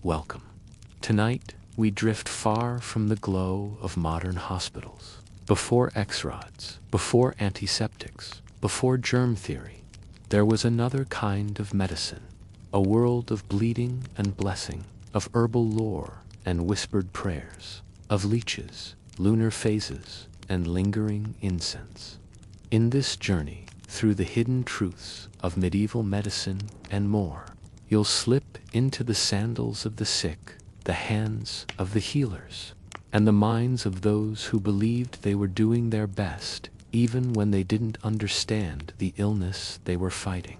welcome. Tonight, we drift far from the glow of modern hospitals. Before X-rods, before antiseptics, before germ theory, there was another kind of medicine, a world of bleeding and blessing, of herbal lore and whispered prayers, of leeches, lunar phases, and lingering incense. In this journey through the hidden truths of medieval medicine and more, you'll slip into the sandals of the sick, the hands of the healers, and the minds of those who believed they were doing their best even when they didn't understand the illness they were fighting.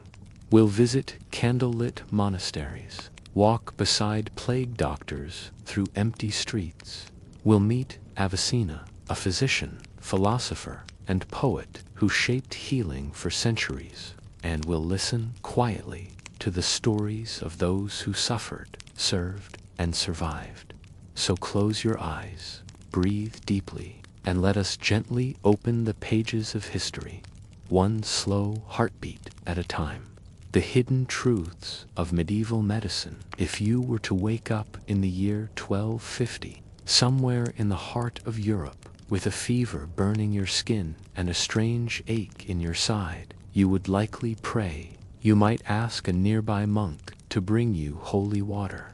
We'll visit candlelit monasteries, walk beside plague doctors through empty streets. We'll meet Avicenna, a physician, philosopher, and poet who shaped healing for centuries, and we'll listen quietly to the stories of those who suffered, served, and survived. So close your eyes, breathe deeply, and let us gently open the pages of history, one slow heartbeat at a time. The hidden truths of medieval medicine. If you were to wake up in the year 1250, somewhere in the heart of Europe, with a fever burning your skin and a strange ache in your side, you would likely pray. You might ask a nearby monk to bring you holy water.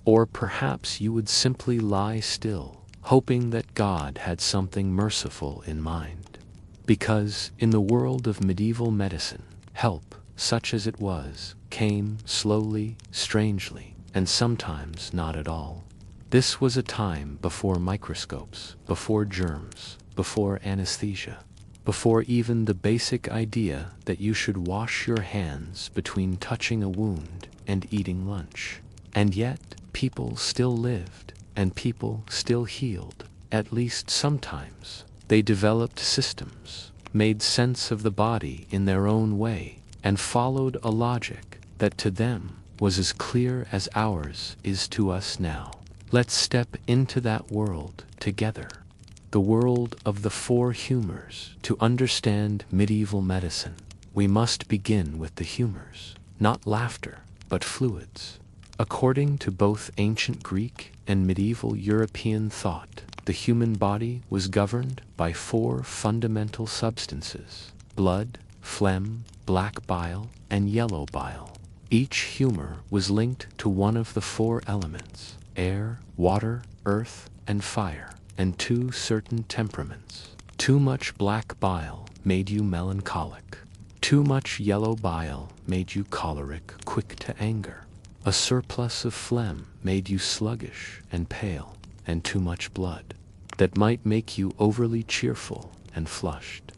Or perhaps you would simply lie still, hoping that God had something merciful in mind. Because in the world of medieval medicine, help, such as it was, came slowly, strangely, and sometimes not at all. This was a time before microscopes, before germs, before anesthesia, before even the basic idea that you should wash your hands between touching a wound and eating lunch. And yet, people still lived, and people still healed, at least sometimes. They developed systems, made sense of the body in their own way, and followed a logic that to them was as clear as ours is to us now. Let's step into that world together. The world of the four humors. To understand medieval medicine, we must begin with the humors, not laughter, but fluids. According to both ancient Greek and medieval European thought, the human body was governed by four fundamental substances: blood, phlegm, black bile, and yellow bile. Each humor was linked to one of the four elements: air, water, earth, and fire, and two certain temperaments. Too much black bile made you melancholic. Too much yellow bile made you choleric, quick to anger. A surplus of phlegm made you sluggish and pale, and too much blood that might make you overly cheerful and flushed.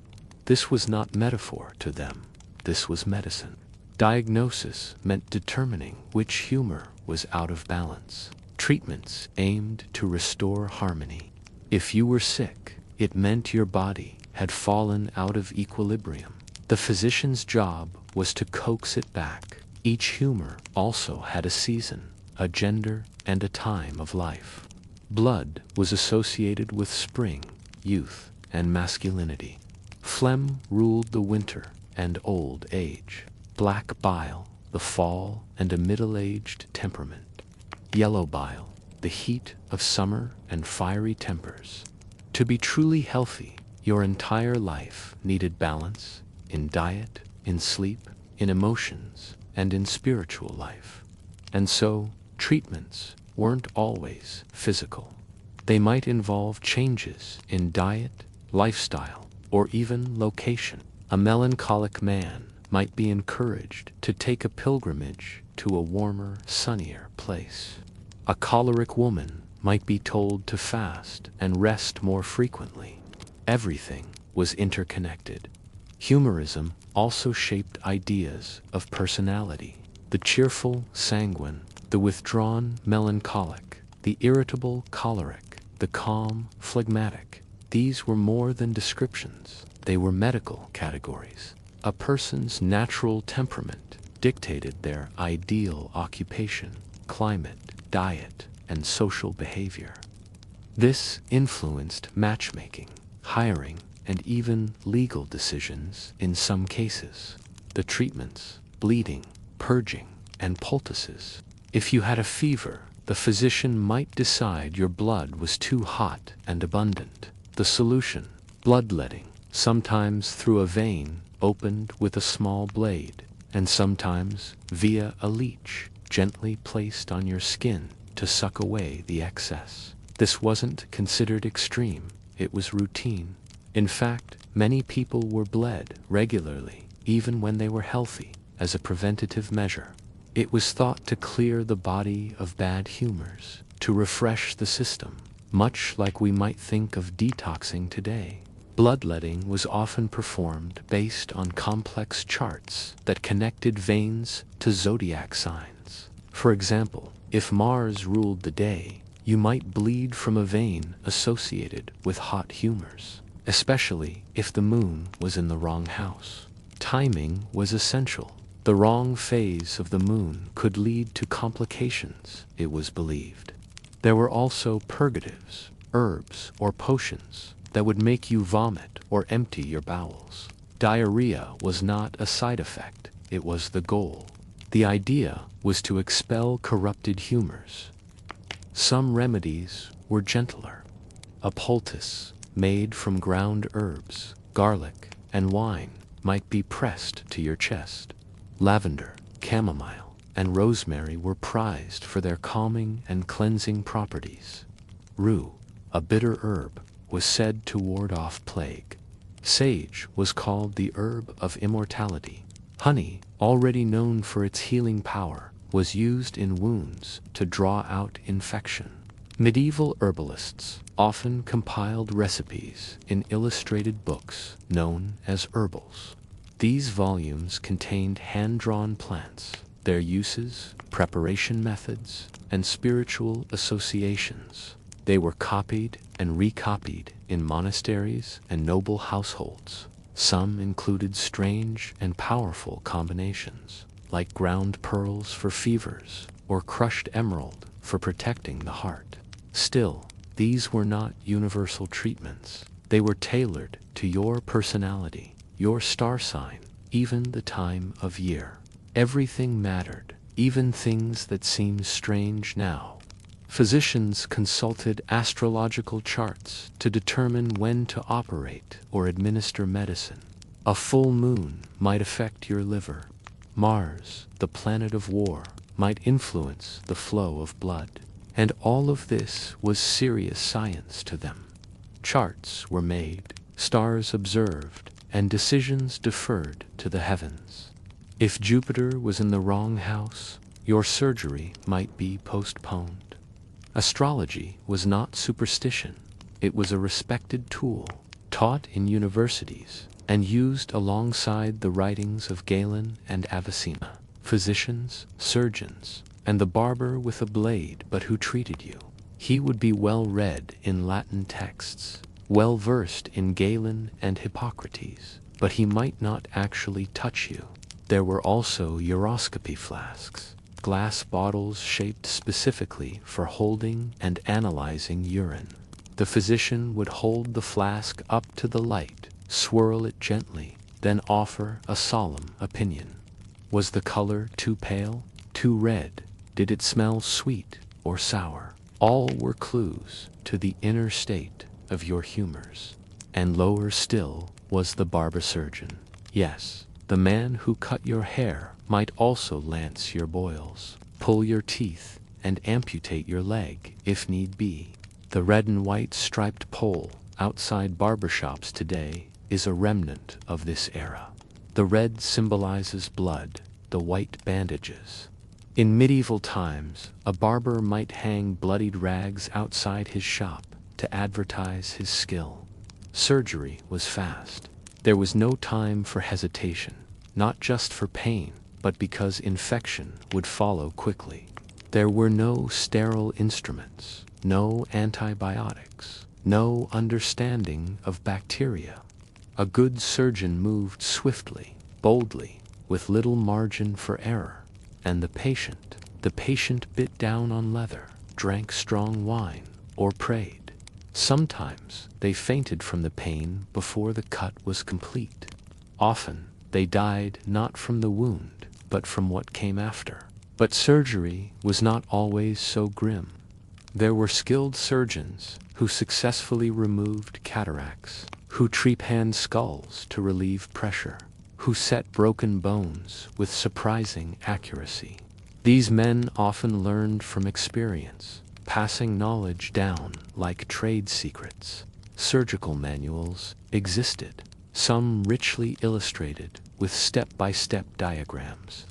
This was not metaphor to them. This was medicine. Diagnosis meant determining which humor was out of balance. Treatments aimed to restore harmony. If you were sick, it meant your body had fallen out of equilibrium. The physician's job was to coax it back. Each humor also had a season, a gender, and a time of life. Blood was associated with spring, youth, and masculinity. Phlegm ruled the winter and old age. Black bile, the fall and a middle-aged temperament. Yellow bile, the heat of summer and fiery tempers. To be truly healthy, your entire life needed balance in diet, in sleep, in emotions, and in spiritual life. And so, treatments weren't always physical. They might involve changes in diet, lifestyle, or even location. A melancholic man might be encouraged to take a pilgrimage to a warmer, sunnier place. A choleric woman might be told to fast and rest more frequently. Everything was interconnected. Humorism also shaped ideas of personality. The cheerful, sanguine, the withdrawn, melancholic, the irritable, choleric, the calm, phlegmatic. These were more than descriptions. They were medical categories. A person's natural temperament dictated their ideal occupation, climate, diet, and social behavior. This influenced matchmaking, hiring, and even legal decisions in some cases. The treatments, bleeding, purging, and poultices. If you had a fever, The physician might decide your blood was too hot and abundant. The solution: bloodletting, sometimes through a vein opened with a small blade, and sometimes via a leech gently placed on your skin to suck away the excess. This wasn't considered extreme, it was routine. In fact, many people were bled regularly, even when they were healthy, as a preventative measure. It was thought to clear the body of bad humors, to refresh the system, much like we might think of detoxing today. Bloodletting was often performed based on complex charts that connected veins to zodiac signs. For example, if Mars ruled the day, you might bleed from a vein associated with hot humors, especially if the moon was in the wrong house. Timing was essential. The wrong phase of the moon could lead to complications, it was believed. There were also purgatives, herbs, or potions that would make you vomit or empty your bowels. Diarrhea was not a side effect, it was the goal. The idea was to expel corrupted humors. Some remedies were gentler. A poultice made from ground herbs, garlic, and wine might be pressed to your chest. Lavender, chamomile, and rosemary were prized for their calming and cleansing properties. Rue, a bitter herb, was said to ward off plague. Sage was called the herb of immortality. Honey, already known for its healing power, was used in wounds to draw out infection. Medieval herbalists often compiled recipes in illustrated books known as herbals. These volumes contained hand-drawn plants, their uses, preparation methods, and spiritual associations. They were copied and recopied in monasteries and noble households. Some included strange and powerful combinations, like ground pearls for fevers or crushed emerald for protecting the heart. Still, these were not universal treatments. They were tailored to your personality, your star sign, even the time of year. Everything mattered, even things that seem strange now. Physicians consulted astrological charts to determine when to operate or administer medicine. A full moon might affect your liver. Mars, the planet of war, might influence the flow of blood. And all of this was serious science to them. Charts were made, stars observed, and decisions deferred to the heavens. If Jupiter was in the wrong house, your surgery might be postponed. Astrology was not superstition. It was a respected tool, taught in universities, and used alongside the writings of Galen and Avicenna. Physicians, surgeons, and the barber with a blade but who treated you. He would be well read in Latin texts, well versed in Galen and Hippocrates, but he might not actually touch you. There were also uroscopy flasks, glass bottles shaped specifically for holding and analyzing urine. The physician would hold the flask up to the light, swirl it gently, then offer a solemn opinion. Was the color too pale, too red? Did it smell sweet or sour? All were clues to the inner state of your humors. And lower still was the barber surgeon. Yes, the man who cut your hair might also lance your boils, pull your teeth, and amputate your leg if need be. The red and white striped pole outside barbershops today is a remnant of this era. The red symbolizes blood, the white bandages. In medieval times, a barber might hang bloodied rags outside his shop to advertise his skill. Surgery was fast. There was no time for hesitation, not just for pain, but because infection would follow quickly. There were no sterile instruments, no antibiotics, no understanding of bacteria. A good surgeon moved swiftly, boldly, with little margin for error. And the patient bit down on leather, drank strong wine, or prayed. Sometimes they fainted from the pain before the cut was complete. Often they died not from the wound, but from what came after. But surgery was not always so grim. There were skilled surgeons who successfully removed cataracts, who trepanned skulls to relieve pressure, who set broken bones with surprising accuracy. These men often learned from experience, passing knowledge down like trade secrets. Surgical manuals existed, some richly illustrated with step-by-step diagrams.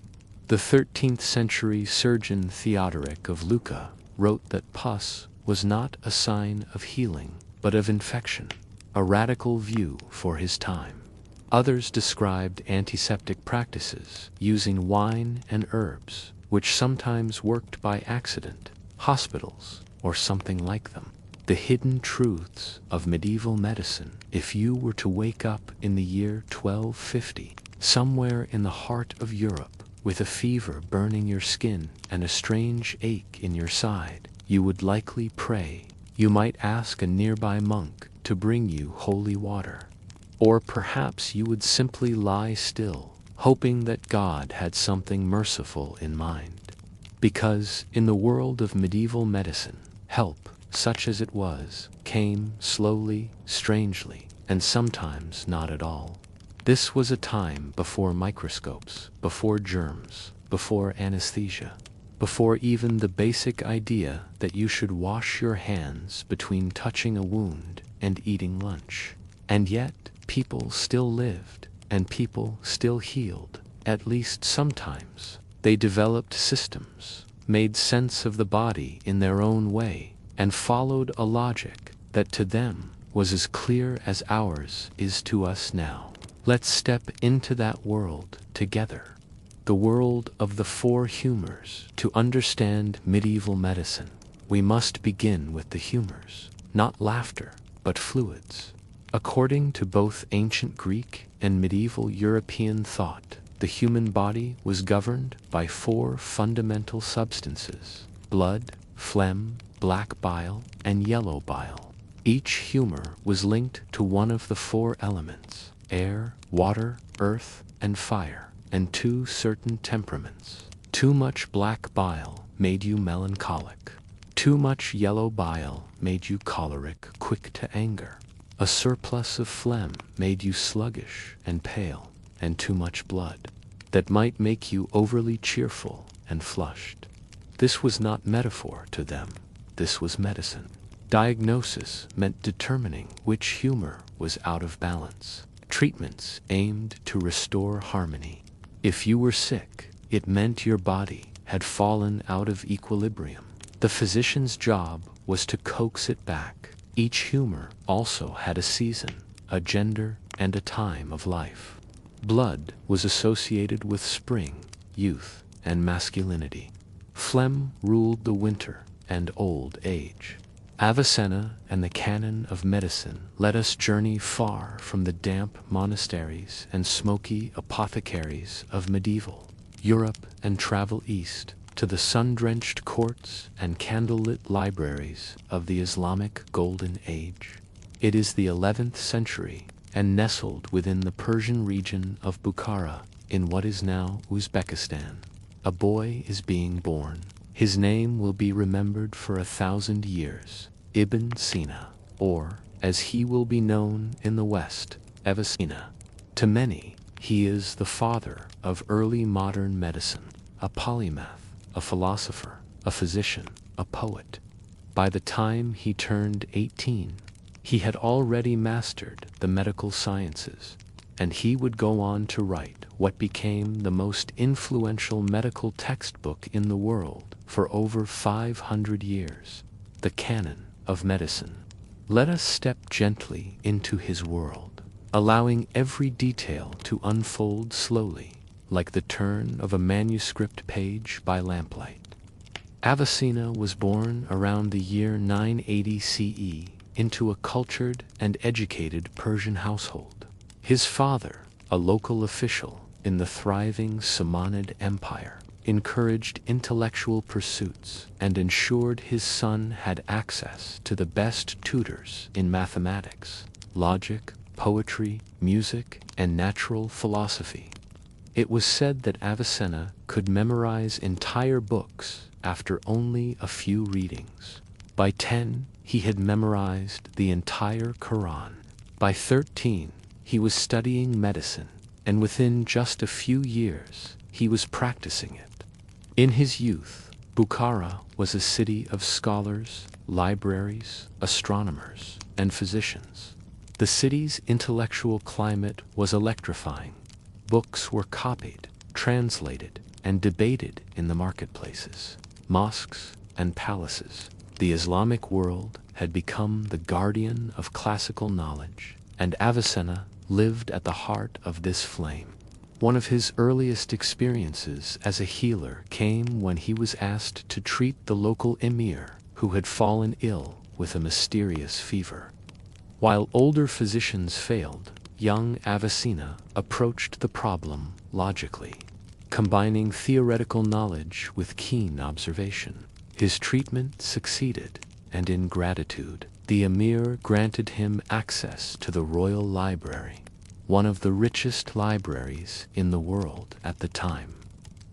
The 13th century surgeon Theodoric of Lucca wrote that pus was not a sign of healing, but of infection, a radical view for his time. Others described antiseptic practices using wine and herbs, which sometimes worked by accident, hospitals, or something like them. The hidden truths of medieval medicine. If you were to wake up in the year 1250, somewhere in the heart of Europe, with a fever burning your skin and a strange ache in your side, you would likely pray. You might ask a nearby monk to bring you holy water. Or perhaps you would simply lie still, hoping that God had something merciful in mind. Because in the world of medieval medicine, help, such as it was, came slowly, strangely, and sometimes not at all. This was a time before microscopes, before germs, before anesthesia, before even the basic idea that you should wash your hands between touching a wound and eating lunch. And yet, people still lived, and people still healed, at least sometimes. They developed systems, made sense of the body in their own way, and followed a logic that to them was as clear as ours is to us now. Let's step into that world together. The world of the four humors. To understand medieval medicine, we must begin with the humors, not laughter, but fluids. According to both ancient Greek and medieval European thought, the human body was governed by four fundamental substances: blood, phlegm, black bile, and yellow bile. Each humor was linked to one of the four elements: air, water, earth, and fire, and two certain temperaments. Too much black bile made you melancholic. Too much yellow bile made you choleric, quick to anger. A surplus of phlegm made you sluggish and pale, and too much blood that might make you overly cheerful and flushed. This was not metaphor to them. This was medicine. Diagnosis meant determining which humor was out of balance. Treatments aimed to restore harmony. If you were sick, it meant your body had fallen out of equilibrium. The physician's job was to coax it back. Each humor also had a season, a gender, and a time of life. Blood was associated with spring, youth, and masculinity. Phlegm ruled the winter and old age. Avicenna and the canon of medicine let us journey far from the damp monasteries and smoky apothecaries of medieval Europe and travel east to the sun-drenched courts and candlelit libraries of the Islamic Golden Age. It is the 11th century and nestled within the Persian region of Bukhara in what is now Uzbekistan. A boy is being born. His name will be remembered for 1,000 years, Ibn Sina, or, as he will be known in the West, Avicenna. To many, he is the father of early modern medicine, a polymath, a philosopher, a physician, a poet. By the time he turned 18, he had already mastered the medical sciences, and he would go on to write what became the most influential medical textbook in the world for over 500 years, the Canon of Medicine. Let us step gently into his world, allowing every detail to unfold slowly, like the turn of a manuscript page by lamplight. Avicenna was born around the year 980 CE into a cultured and educated Persian household. His father, a local official in the thriving Samanid Empire, encouraged intellectual pursuits and ensured his son had access to the best tutors in mathematics, logic, poetry, music, and natural philosophy. It was said that Avicenna could memorize entire books after only a few readings. By 10, he had memorized the entire Quran. By 13, he was studying medicine, and within just a few years, he was practicing it. In his youth, Bukhara was a city of scholars, libraries, astronomers, and physicians. The city's intellectual climate was electrifying. Books were copied, translated, and debated in the marketplaces, mosques, and palaces. The Islamic world had become the guardian of classical knowledge, and Avicenna lived at the heart of this flame. One of his earliest experiences as a healer came when he was asked to treat the local emir who had fallen ill with a mysterious fever. While older physicians failed, young Avicenna approached the problem logically, combining theoretical knowledge with keen observation. His treatment succeeded, and in gratitude, the emir granted him access to the royal library, one of the richest libraries in the world at the time.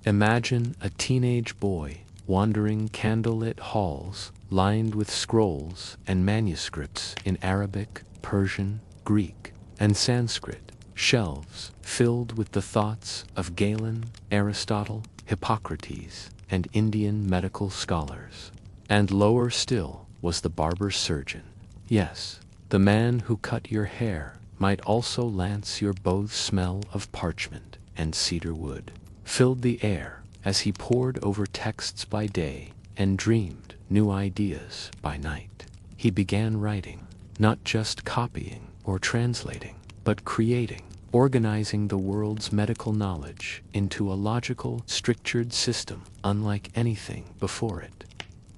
Imagine a teenage boy wandering candlelit halls lined with scrolls and manuscripts in Arabic, Persian, Greek, and Sanskrit, shelves filled with the thoughts of Galen, Aristotle, Hippocrates, and Indian medical scholars. And lower still was the barber surgeon. Yes, the man who cut your hair might also lance your both. Smell of parchment and cedar wood filled the air as he pored over texts by day and dreamed new ideas by night. He began writing, not just copying or translating, but creating, organizing the world's medical knowledge into a logical, structured system unlike anything before it.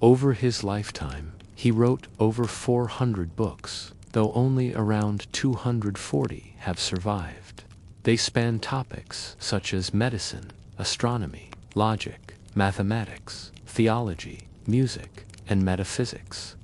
Over his lifetime, he wrote over 400 books, though only around 240 have survived. They span topics such as medicine, astronomy, logic, mathematics, theology, music, and metaphysics.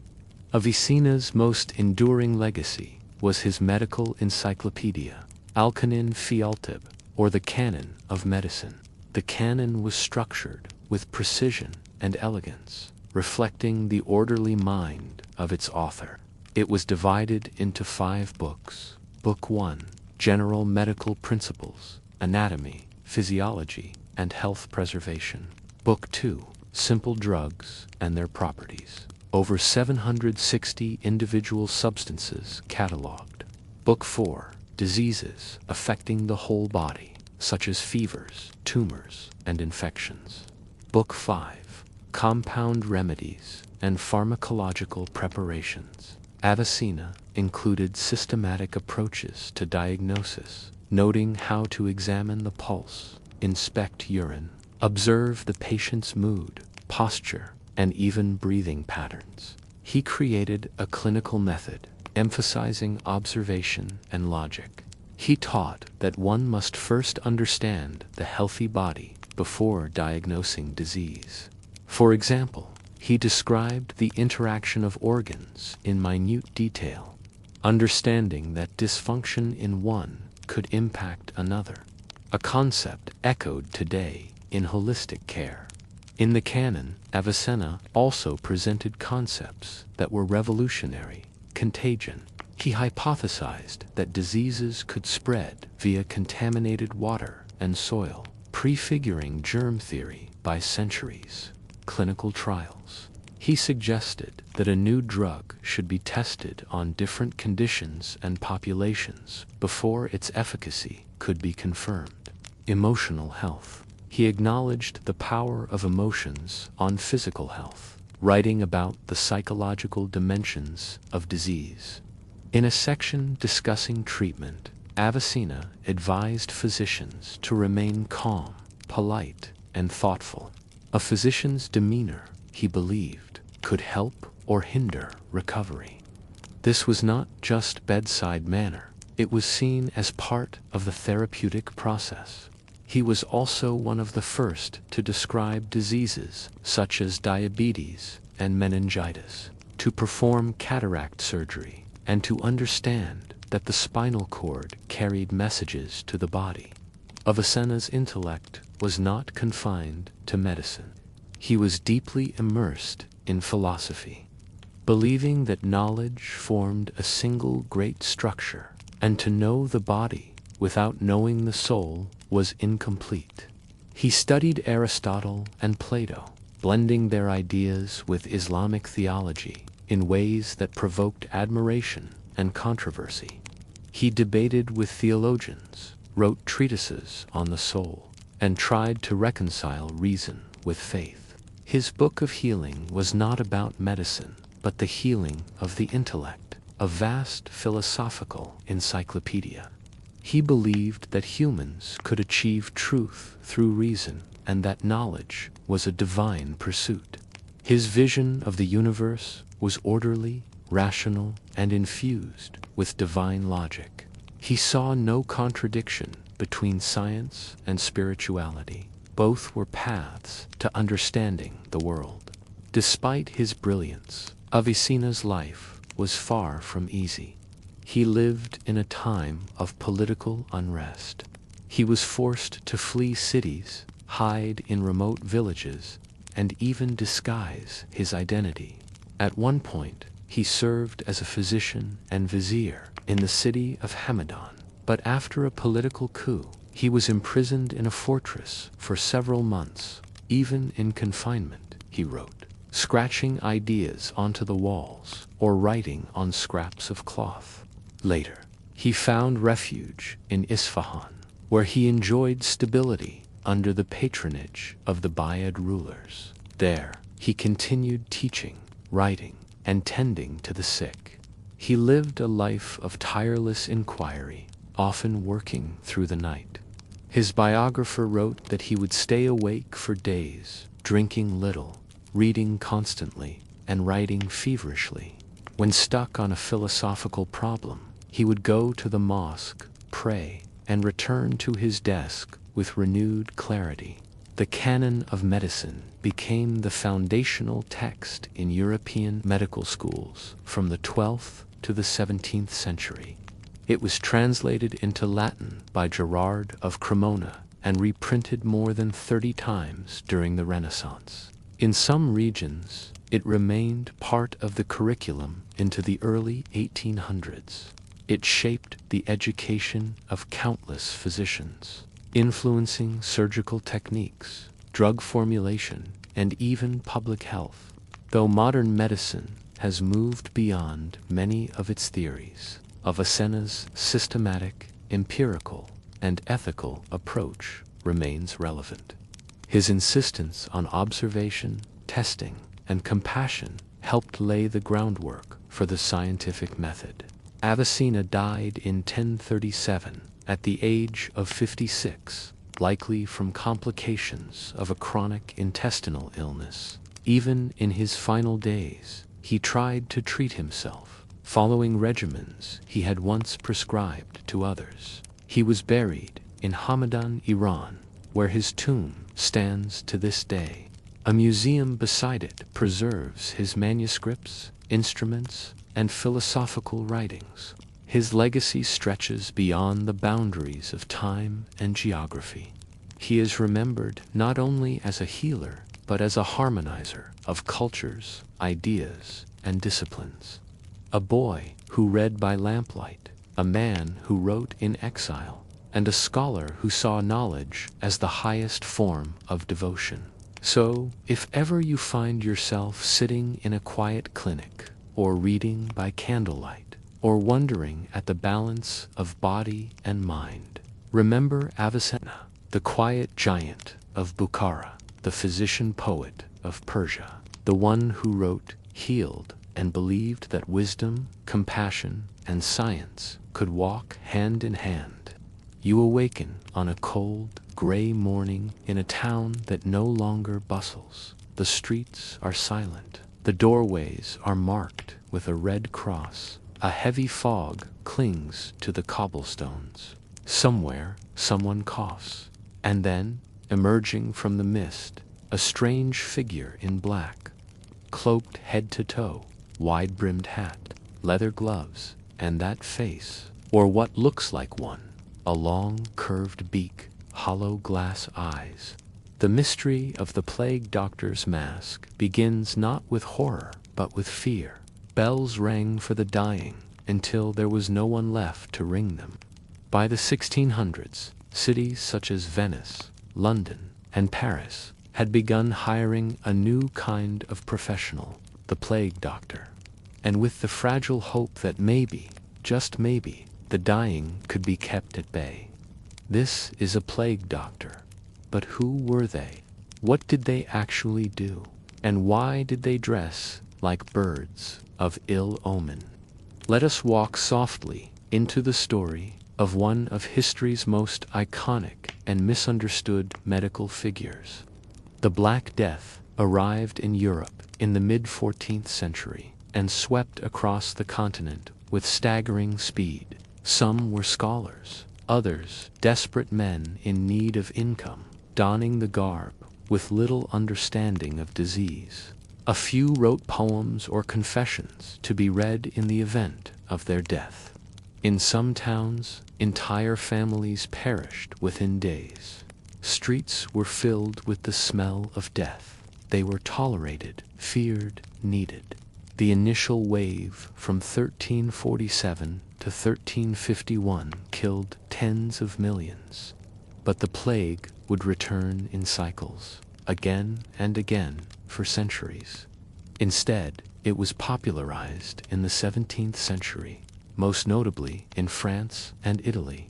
Avicenna's most enduring legacy was his medical encyclopedia, Alcanin Fialtib, or the Canon of Medicine. The canon was structured with precision and elegance, reflecting the orderly mind of its author. It was divided into 5 books. Book 1, General Medical Principles, Anatomy, Physiology, and Health Preservation. Book 2, Simple Drugs and Their Properties. Over 760 individual substances cataloged. Book 4, Diseases Affecting the Whole Body, such as fevers, tumors, and infections. Book 5, Compound Remedies and Pharmacological Preparations. Avicenna included systematic approaches to diagnosis, noting how to examine the pulse, inspect urine, observe the patient's mood, posture, and even breathing patterns. He created a clinical method, emphasizing observation and logic. He taught that one must first understand the healthy body before diagnosing disease. For example, he described the interaction of organs in minute detail, understanding that dysfunction in one could impact another, a concept echoed today in holistic care. In the canon, Avicenna also presented concepts that were revolutionary. Contagion. He hypothesized that diseases could spread via contaminated water and soil, prefiguring germ theory by centuries. Clinical trials. He suggested that a new drug should be tested on different conditions and populations before its efficacy could be confirmed. Emotional health. He acknowledged the power of emotions on physical health, writing about the psychological dimensions of disease. In a section discussing treatment, Avicenna advised physicians to remain calm, polite, and thoughtful. A physician's demeanor, he believed, could help or hinder recovery. This was not just bedside manner, it was seen as part of the therapeutic process. He was also one of the first to describe diseases such as diabetes and meningitis, to perform cataract surgery, and to understand that the spinal cord carried messages to the body. Avicenna's intellect was not confined to medicine. He was deeply immersed in philosophy, believing that knowledge formed a single great structure, and to know the body without knowing the soul was incomplete. He studied Aristotle and Plato, blending their ideas with Islamic theology in ways that provoked admiration and controversy. He debated with theologians, wrote treatises on the soul, and tried to reconcile reason with faith. His book of healing was not about medicine, but the healing of the intellect, a vast philosophical encyclopedia. He believed that humans could achieve truth through reason and that knowledge was a divine pursuit. His vision of the universe was orderly, rational, and infused with divine logic. He saw no contradiction between science and spirituality. Both were paths to understanding the world. Despite his brilliance, Avicenna's life was far from easy. He lived in a time of political unrest. He was forced to flee cities, hide in remote villages, and even disguise his identity. At one point, he served as a physician and vizier in the city of Hamadan, but after a political coup, he was imprisoned in a fortress for several months. Even in confinement, he wrote, scratching ideas onto the walls or writing on scraps of cloth. Later, he found refuge in Isfahan, where he enjoyed stability under the patronage of the Buyid rulers. There, he continued teaching, writing, and tending to the sick. He lived a life of tireless inquiry, often working through the night. His biographer wrote that he would stay awake for days, drinking little, reading constantly, and writing feverishly. When stuck on a philosophical problem, he would go to the mosque, pray, and return to his desk with renewed clarity. The canon of medicine became the foundational text in European medical schools from the 12th to the 17th century. It was translated into Latin by Gerard of Cremona and reprinted more than 30 times during the Renaissance. In some regions, it remained part of the curriculum into the early 1800s. It shaped the education of countless physicians, influencing surgical techniques, drug formulation, and even public health. Though modern medicine has moved beyond many of its theories, Avicenna's systematic, empirical, and ethical approach remains relevant. His insistence on observation, testing, and compassion helped lay the groundwork for the scientific method. Avicenna died in 1037 at the age of 56, likely from complications of a chronic intestinal illness. Even in his final days, he tried to treat himself, following regimens he had once prescribed to others. He was buried in Hamadan, Iran, where his tomb stands to this day. A museum beside it preserves his manuscripts, instruments, and philosophical writings. His legacy stretches beyond the boundaries of time and geography. He is remembered not only as a healer, but as a harmonizer of cultures, ideas, and disciplines. A boy who read by lamplight, a man who wrote in exile, and a scholar who saw knowledge as the highest form of devotion. So, if ever you find yourself sitting in a quiet clinic, or reading by candlelight, or wondering at the balance of body and mind, remember Avicenna, the quiet giant of Bukhara, the physician poet of Persia, the one who wrote, healed, and believed that wisdom, compassion, and science could walk hand in hand. You awaken on a cold, gray morning in a town that no longer bustles. The streets are silent. The doorways are marked with a red cross. A heavy fog clings to the cobblestones. Somewhere, someone coughs. And then, emerging from the mist, a strange figure in black, cloaked head to toe, wide-brimmed hat, leather gloves, and that face, or what looks like one, a long, curved beak, hollow glass eyes. The mystery of the plague doctor's mask begins not with horror, but with fear. Bells rang for the dying until there was no one left to ring them. By the 1600s, cities such as Venice, London, and Paris had begun hiring a new kind of professional, the plague doctor. And with the fragile hope that maybe, just maybe, the dying could be kept at bay. This is a plague doctor. But who were they? What did they actually do? And why did they dress like birds of ill omen? Let us walk softly into the story of one of history's most iconic and misunderstood medical figures. The Black Death arrived in Europe in the mid-14th century and swept across the continent with staggering speed. Some were scholars, others desperate men in need of income, donning the garb with little understanding of disease. A few wrote poems or confessions to be read in the event of their death. In some towns, entire families perished within days. Streets were filled with the smell of death. They were tolerated, feared, needed. The initial wave from 1347 to 1351 killed tens of millions. But the plague would return in cycles, again and again, for centuries. Instead, it was popularized in the 17th century, most notably in France and Italy.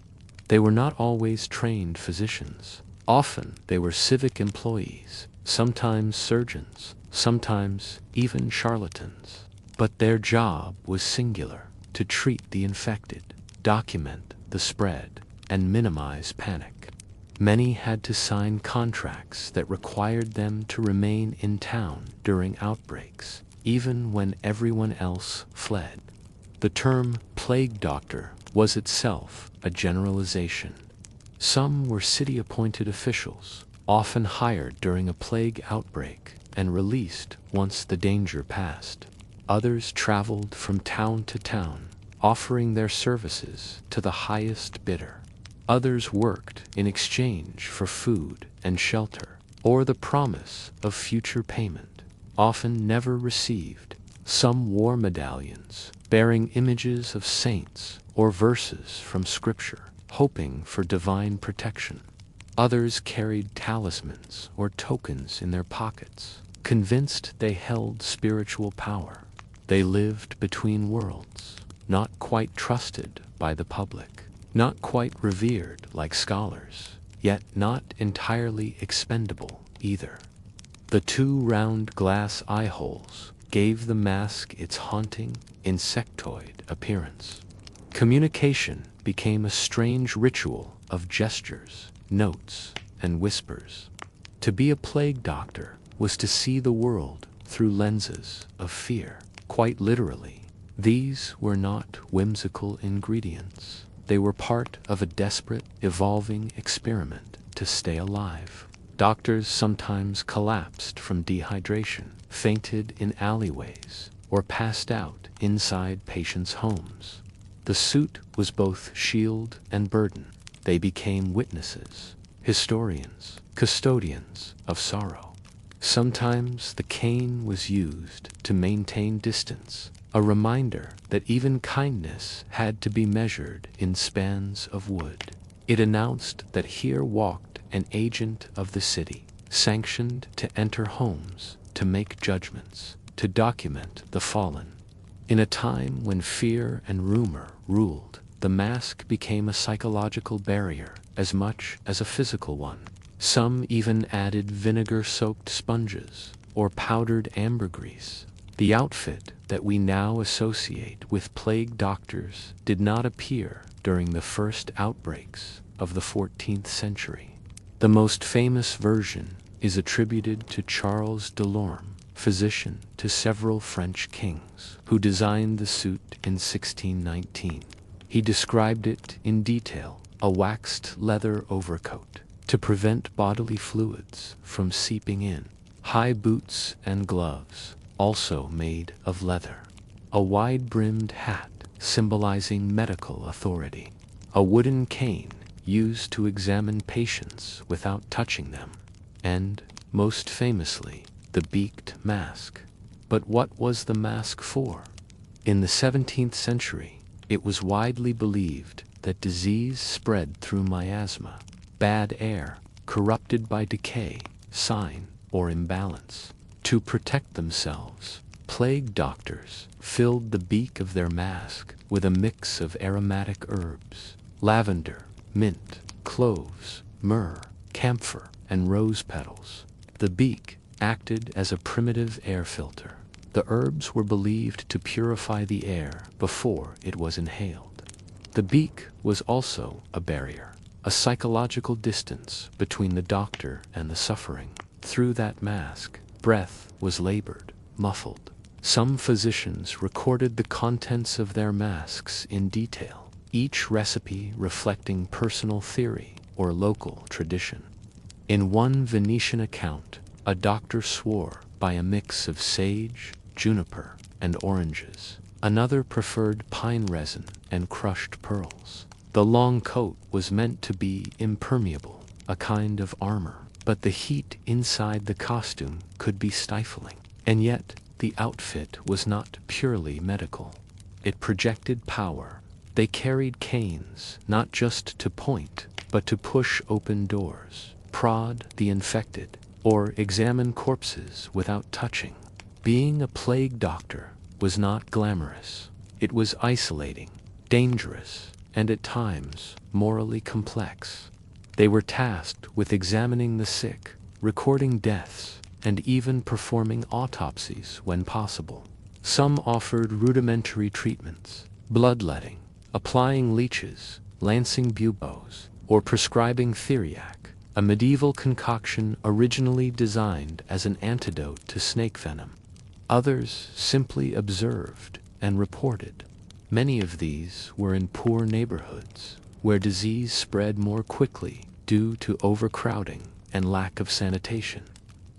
They were not always trained physicians. Often they were civic employees, sometimes surgeons, sometimes even charlatans. But their job was singular: to treat the infected, document the spread, and minimize panic. Many had to sign contracts that required them to remain in town during outbreaks, even when everyone else fled. The term plague doctor was itself a generalization. Some were city-appointed officials, often hired during a plague outbreak and released once the danger passed. Others traveled from town to town, offering their services to the highest bidder. Others worked in exchange for food and shelter, or the promise of future payment, often never received. Some wore medallions bearing images of saints or verses from Scripture, hoping for divine protection. Others carried talismans or tokens in their pockets, convinced they held spiritual power. They lived between worlds, not quite trusted by the public, not quite revered like scholars, yet not entirely expendable either. The two round glass eye holes gave the mask its haunting, insectoid appearance. Communication became a strange ritual of gestures, notes, and whispers. To be a plague doctor was to see the world through lenses of fear. Quite literally, these were not whimsical ingredients. They were part of a desperate, evolving experiment to stay alive. Doctors sometimes collapsed from dehydration, fainted in alleyways, or passed out inside patients' homes. The suit was both shield and burden. They became witnesses, historians, custodians of sorrow. Sometimes the cane was used to maintain distance, a reminder that even kindness had to be measured in spans of wood. It announced that here walked an agent of the city, sanctioned to enter homes, to make judgments, to document the fallen. In a time when fear and rumor ruled, the mask became a psychological barrier as much as a physical one. Some even added vinegar-soaked sponges or powdered ambergris. The outfit that we now associate with plague doctors did not appear during the first outbreaks of the 14th century. The most famous version is attributed to Charles Delorme, physician to several French kings, who designed the suit in 1619. He described it in detail: a waxed leather overcoat to prevent bodily fluids from seeping in, high boots and gloves, also made of leather, a wide-brimmed hat symbolizing medical authority, a wooden cane used to examine patients without touching them, and, most famously, the beaked mask. But what was the mask for? In the 17th century, it was widely believed that disease spread through miasma, bad air, corrupted by decay, sign, or imbalance. To protect themselves, plague doctors filled the beak of their mask with a mix of aromatic herbs: lavender, mint, cloves, myrrh, camphor, and rose petals. The beak acted as a primitive air filter. The herbs were believed to purify the air before it was inhaled. The beak was also a barrier, a psychological distance between the doctor and the suffering. Through that mask, breath was labored, muffled. Some physicians recorded the contents of their masks in detail, each recipe reflecting personal theory or local tradition. In one Venetian account, a doctor swore by a mix of sage, juniper, and oranges. Another preferred pine resin and crushed pearls. The long coat was meant to be impermeable, a kind of armor, but the heat inside the costume could be stifling. And yet, the outfit was not purely medical. It projected power. They carried canes, not just to point, but to push open doors, prod the infected, or examine corpses without touching. Being a plague doctor was not glamorous. It was isolating, dangerous, and at times morally complex. They were tasked with examining the sick, recording deaths, and even performing autopsies when possible. Some offered rudimentary treatments: bloodletting, applying leeches, lancing buboes, or prescribing theriac, a medieval concoction originally designed as an antidote to snake venom. Others simply observed and reported. Many of these were in poor neighborhoods, where disease spread more quickly due to overcrowding and lack of sanitation.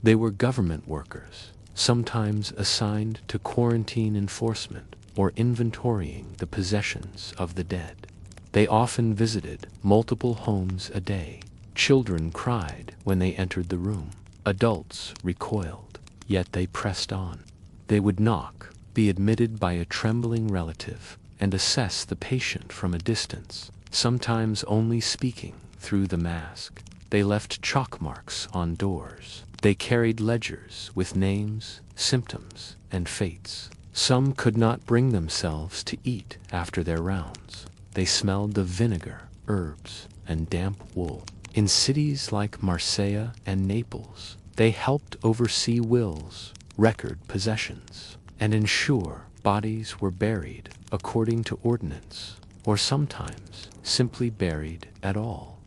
They were government workers, sometimes assigned to quarantine enforcement or inventorying the possessions of the dead. They often visited multiple homes a day. Children cried when they entered the room. Adults recoiled, yet they pressed on. They would knock, be admitted by a trembling relative, and assess the patient from a distance, sometimes only speaking through the mask. They left chalk marks on doors. They carried ledgers with names, symptoms, and fates. Some could not bring themselves to eat after their rounds. They smelled of vinegar, herbs, and damp wool. In cities like Marseille and Naples, they helped oversee wills, record possessions, and ensure bodies were buried according to ordinance, or sometimes simply buried at all.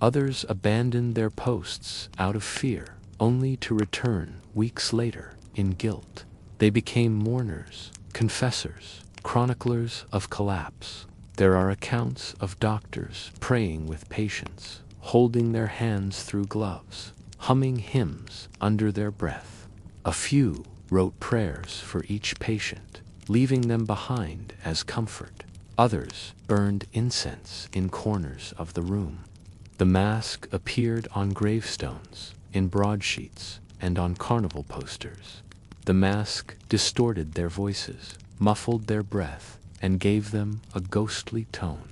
Others abandoned their posts out of fear, only to return weeks later in guilt. They became mourners, confessors, chroniclers of collapse. There are accounts of doctors praying with patients, holding their hands through gloves, humming hymns under their breath. A few wrote prayers for each patient, leaving them behind as comfort. Others burned incense in corners of the room. The mask appeared on gravestones, in broadsheets, and on carnival posters. The mask distorted their voices, muffled their breath, and gave them a ghostly tone.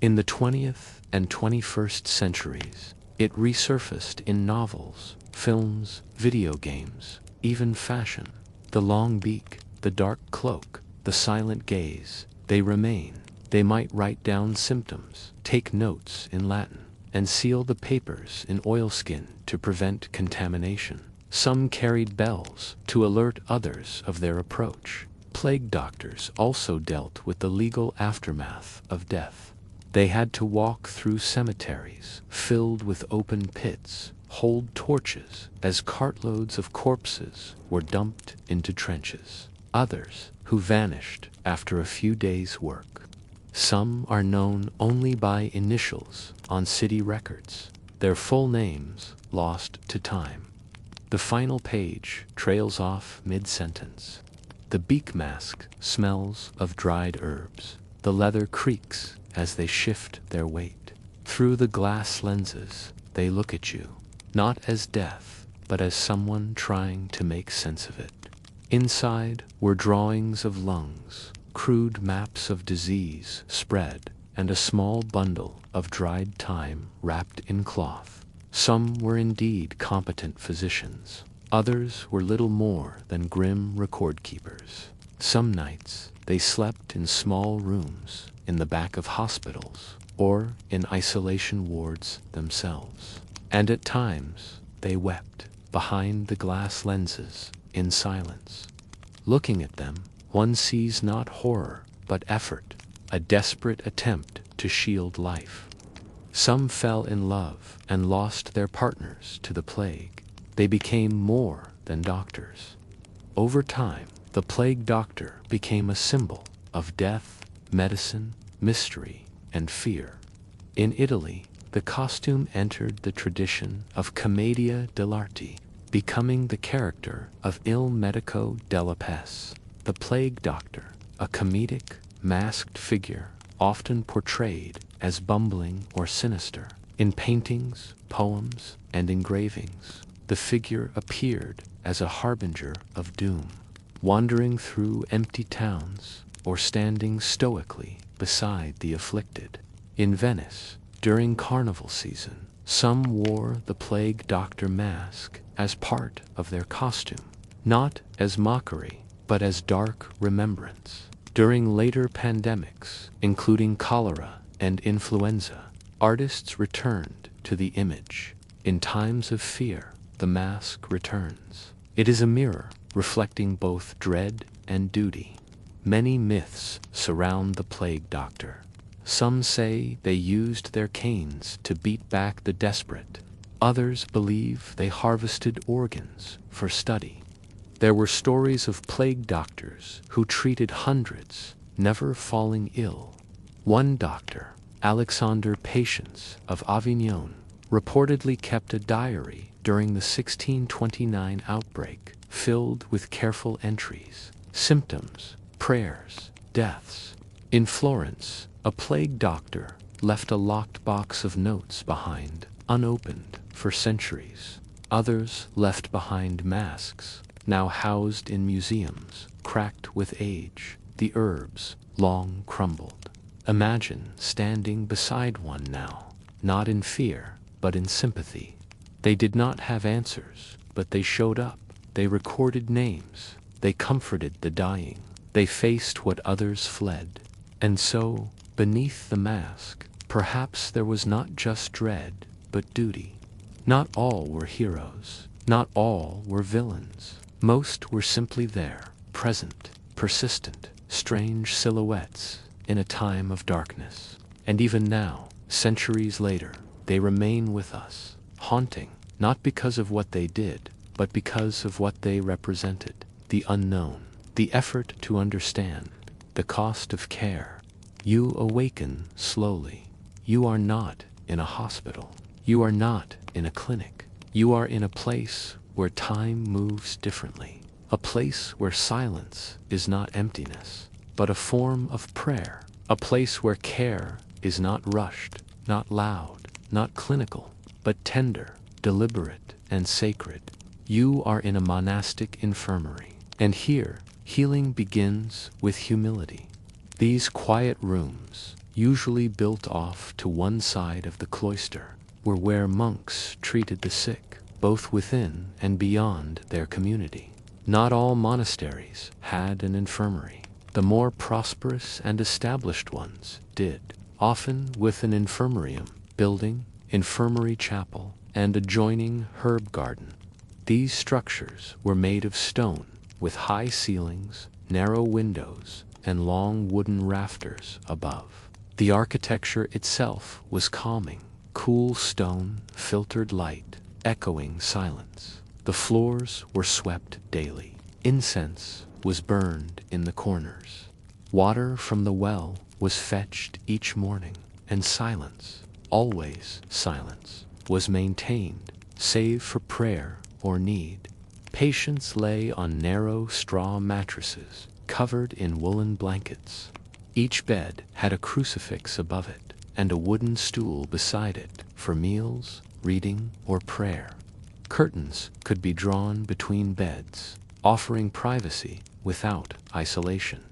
In the 20th and 21st centuries, it resurfaced in novels, films, video games, even fashion. The long beak, the dark cloak, the silent gaze, they remain. They might write down symptoms, take notes in Latin, and seal the papers in oilskin to prevent contamination. Some carried bells to alert others of their approach. Plague doctors also dealt with the legal aftermath of death. They had to walk through cemeteries filled with open pits, hold torches as cartloads of corpses were dumped into trenches. Others who vanished after a few days' work. Some are known only by initials on city records, their full names lost to time. The final page trails off mid-sentence. The beak mask smells of dried herbs. The leather creaks as they shift their weight. Through the glass lenses, they look at you, not as death, but as someone trying to make sense of it. Inside were drawings of lungs, crude maps of disease spread, and a small bundle of dried thyme wrapped in cloth. Some were indeed competent physicians. Others were little more than grim record keepers. Some nights they slept in small rooms in the back of hospitals or in isolation wards themselves. And at times they wept behind the glass lenses in silence. Looking at them, one sees not horror but effort, a desperate attempt to shield life. Some fell in love and lost their partners to the plague. They became more than doctors. Over time, the plague doctor became a symbol of death, medicine, mystery, and fear. In Italy, the costume entered the tradition of commedia dell'arte, becoming the character of Il Medico della Peste, the plague doctor, a comedic, masked figure often portrayed as bumbling or sinister. In paintings, poems, and engravings, the figure appeared as a harbinger of doom, wandering through empty towns or standing stoically beside the afflicted. In Venice, during carnival season, some wore the plague doctor mask as part of their costume, not as mockery, but as dark remembrance. During later pandemics, including cholera and influenza, artists returned to the image. In times of fear, the mask returns. It is a mirror reflecting both dread and duty. Many myths surround the plague doctor. Some say they used their canes to beat back the desperate. Others believe they harvested organs for study. There were stories of plague doctors who treated hundreds, never falling ill. One doctor, Alexander Patience of Avignon, reportedly kept a diary during the 1629 outbreak, filled with careful entries, symptoms, prayers, deaths. In Florence, a plague doctor left a locked box of notes behind, unopened for centuries. Others left behind masks, now housed in museums, cracked with age, the herbs long crumbled. Imagine standing beside one now, not in fear, but in sympathy. They did not have answers, but they showed up. They recorded names. They comforted the dying. They faced what others fled. And so, beneath the mask, perhaps there was not just dread, but duty. Not all were heroes. Not all were villains. Most were simply there, present, persistent, strange silhouettes in a time of darkness. And even now, centuries later, they remain with us, haunting, not because of what they did, but because of what they represented, the unknown, the effort to understand, the cost of care. You awaken slowly. You are not in a hospital. You are not in a clinic. You are in a place where time moves differently, a place where silence is not emptiness, but a form of prayer, a place where care is not rushed, not loud, not clinical, but tender, deliberate, and sacred. You are in a monastic infirmary, and here healing begins with humility. These quiet rooms, usually built off to one side of the cloister, were where monks treated the sick, both within and beyond their community. Not all monasteries had an infirmary. The more prosperous and established ones did, often with an infirmarium, building, infirmary chapel, and adjoining herb garden. These structures were made of stone, with high ceilings, narrow windows, and long wooden rafters above. The architecture itself was calming, cool stone, filtered light, echoing silence. The floors were swept daily. Incense was burned in the corners. Water from the well was fetched each morning, and silence, always silence, was maintained, save for prayer or need. Patients lay on narrow straw mattresses, covered in woolen blankets. Each bed had a crucifix above it, and a wooden stool beside it for meals, reading, or prayer. Curtains could be drawn between beds, offering privacy without isolation.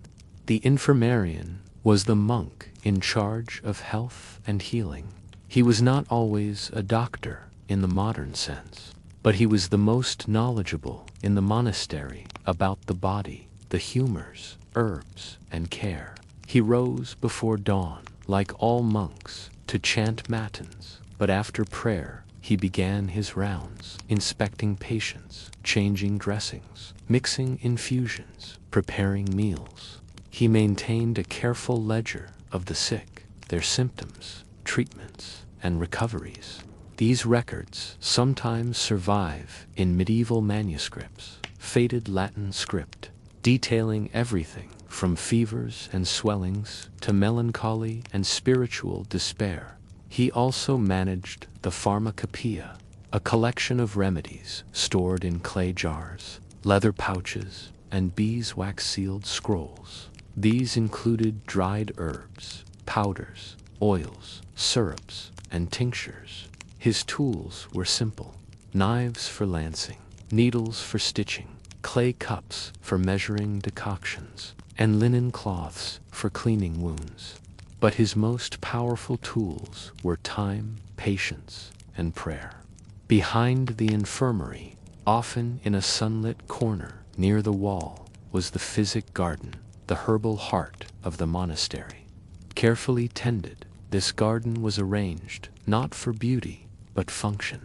The infirmarian was the monk in charge of health and healing. He was not always a doctor in the modern sense, but he was the most knowledgeable in the monastery about the body, the humors, herbs, and care. He rose before dawn, like all monks, to chant matins, but after prayer he began his rounds, inspecting patients, changing dressings, mixing infusions, preparing meals. He maintained a careful ledger of the sick, their symptoms, treatments, and recoveries. These records sometimes survive in medieval manuscripts, faded Latin script, detailing everything from fevers and swellings to melancholy and spiritual despair. He also managed the pharmacopoeia, a collection of remedies stored in clay jars, leather pouches, and beeswax-sealed scrolls. These included dried herbs, powders, oils, syrups, and tinctures. His tools were simple: knives for lancing, needles for stitching, clay cups for measuring decoctions, and linen cloths for cleaning wounds. But his most powerful tools were time, patience, and prayer. Behind the infirmary, often in a sunlit corner near the wall, was the physic garden, the herbal heart of the monastery. Carefully tended, this garden was arranged not for beauty, but function.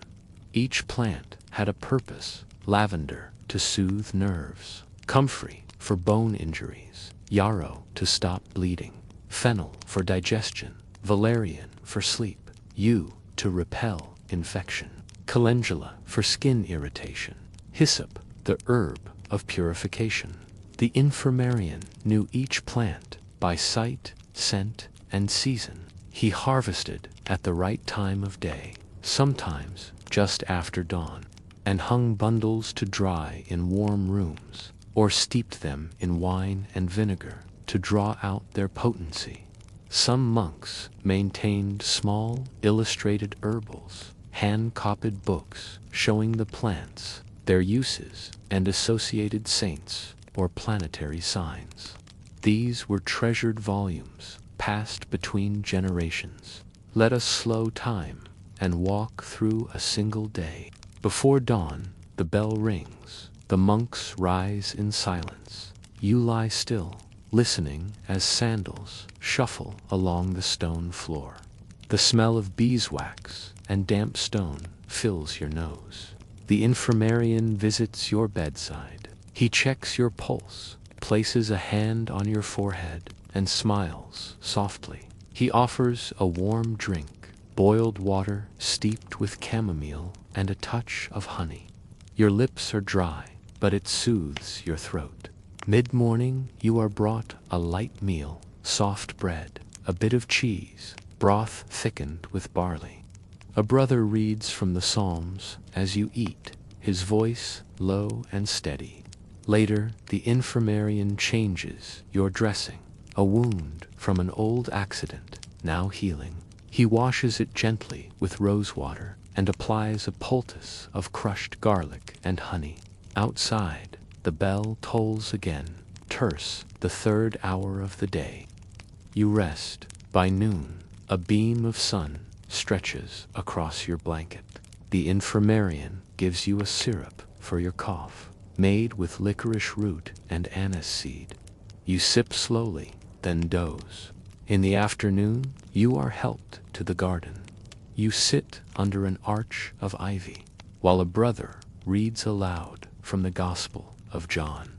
Each plant had a purpose: lavender to soothe nerves, comfrey for bone injuries, yarrow to stop bleeding, fennel for digestion, valerian for sleep, yew to repel infection, calendula for skin irritation, hyssop, the herb of purification. The infirmarian knew each plant by sight, scent, and season. He harvested at the right time of day, sometimes just after dawn, and hung bundles to dry in warm rooms, or steeped them in wine and vinegar to draw out their potency. Some monks maintained small illustrated herbals, hand-copied books showing the plants, their uses, and associated saints or planetary signs. These were treasured volumes passed between generations. Let us slow time and walk through a single day. Before dawn, the bell rings. The monks rise in silence. You lie still, listening as sandals shuffle along the stone floor. The smell of beeswax and damp stone fills your nose. The infirmarian visits your bedside. He checks your pulse, places a hand on your forehead, and smiles softly. He offers a warm drink, boiled water steeped with chamomile and a touch of honey. Your lips are dry, but it soothes your throat. Mid-morning, you are brought a light meal: soft bread, a bit of cheese, broth thickened with barley. A brother reads from the Psalms as you eat, his voice low and steady. Later, the infirmarian changes your dressing, a wound from an old accident, now healing. He washes it gently with rose water and applies a poultice of crushed garlic and honey. Outside, the bell tolls again, terse, the third hour of the day. You rest. By noon, a beam of sun stretches across your blanket. The infirmarian gives you a syrup for your cough, made with licorice root and anise seed. You sip slowly, then doze. In the afternoon, you are helped to the garden. You sit under an arch of ivy, while a brother reads aloud from the Gospel of John.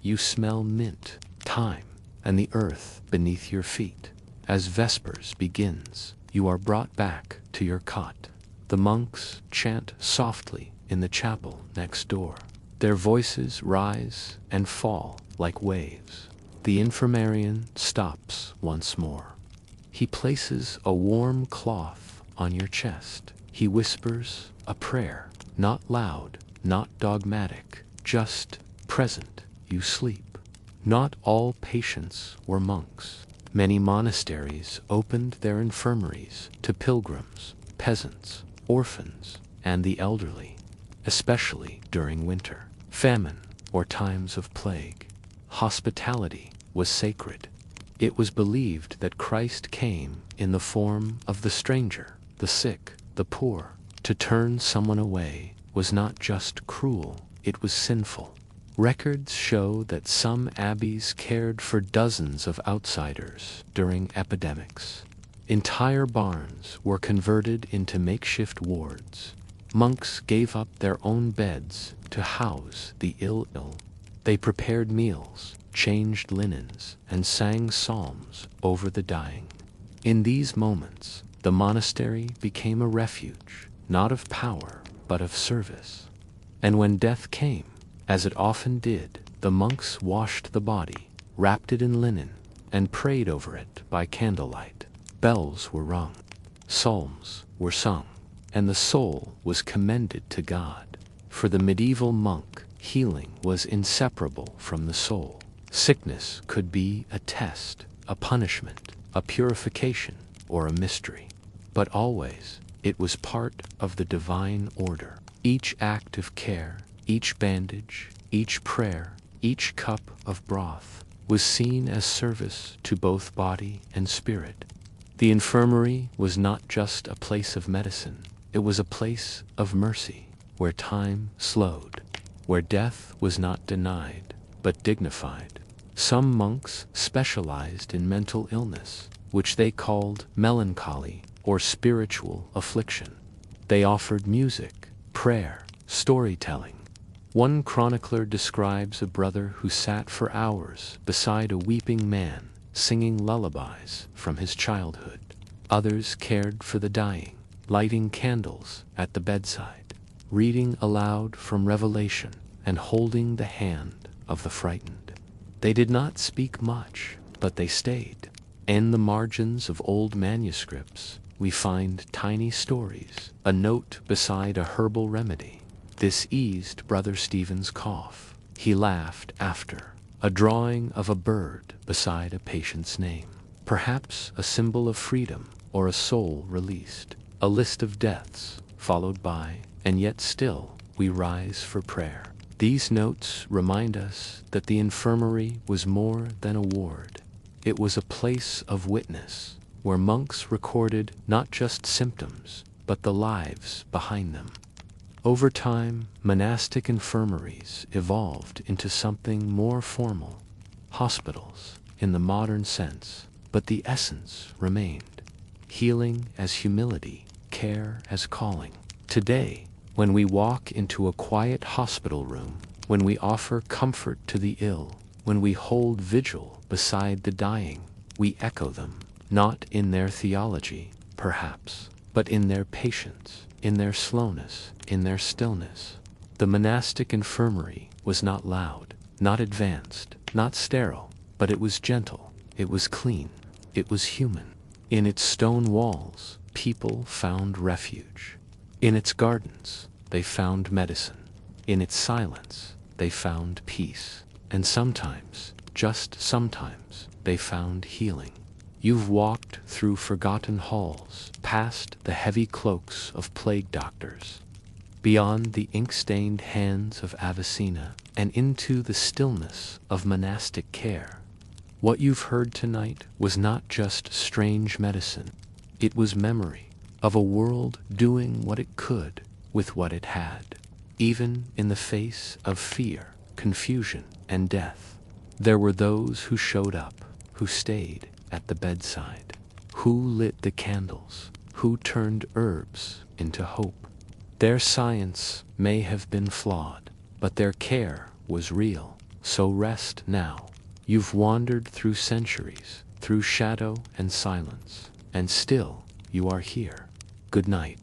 You smell mint, thyme, and the earth beneath your feet. As Vespers begins, you are brought back to your cot. The monks chant softly in the chapel next door. Their voices rise and fall like waves. The infirmarian stops once more. He places a warm cloth on your chest. He whispers a prayer, not loud, not dogmatic, just present. You sleep. Not all patients were monks. Many monasteries opened their infirmaries to pilgrims, peasants, orphans, and the elderly, especially during winter, famine, or times of plague. Hospitality was sacred. It was believed that Christ came in the form of the stranger, the sick, the poor. To turn someone away was not just cruel, it was sinful. Records show that some abbeys cared for dozens of outsiders during epidemics. Entire barns were converted into makeshift wards. Monks gave up their own beds to house the ill. They prepared meals, changed linens, and sang psalms over the dying. In these moments, the monastery became a refuge, not of power, but of service. And when death came, as it often did, the monks washed the body, wrapped it in linen, and prayed over it by candlelight. Bells were rung, psalms were sung, and the soul was commended to God. For the medieval monk, healing was inseparable from the soul. Sickness could be a test, a punishment, a purification, or a mystery. But always, it was part of the divine order. Each act of care, each bandage, each prayer, each cup of broth was seen as service to both body and spirit. The infirmary was not just a place of medicine, it was a place of mercy, where time slowed, where death was not denied, but dignified. Some monks specialized in mental illness, which they called melancholy or spiritual affliction. They offered music, prayer, storytelling. One chronicler describes a brother who sat for hours beside a weeping man, singing lullabies from his childhood. Others cared for the dying, lighting candles at the bedside, reading aloud from Revelation, and holding the hand of the frightened. They did not speak much, but they stayed. In the margins of old manuscripts, we find tiny stories, a note beside a herbal remedy. This eased Brother Stephen's cough. He laughed after. A drawing of a bird beside a patient's name. Perhaps a symbol of freedom or a soul released. A list of deaths, followed by, and yet still, we rise for prayer. These notes remind us that the infirmary was more than a ward. It was a place of witness, where monks recorded not just symptoms, but the lives behind them. Over time, monastic infirmaries evolved into something more formal, hospitals in the modern sense, but the essence remained. Healing as humility, care as calling. Today, when we walk into a quiet hospital room, when we offer comfort to the ill, when we hold vigil beside the dying, we echo them, not in their theology, perhaps, but in their patience, in their slowness, in their stillness. The monastic infirmary was not loud, not advanced, not sterile, but it was gentle, it was clean, it was human. In its stone walls, people found refuge. In its gardens, they found medicine. In its silence, they found peace. And sometimes, just sometimes, they found healing. You've walked through forgotten halls, past the heavy cloaks of plague doctors, beyond the ink-stained hands of Avicenna, and into the stillness of monastic care. What you've heard tonight was not just strange medicine. It was memory of a world doing what it could with what it had. Even in the face of fear, confusion, and death, there were those who showed up, who stayed at the bedside, who lit the candles, who turned herbs into hope. Their science may have been flawed, but their care was real. So rest now. You've wandered through centuries, through shadow and silence, and still you are here. Good night.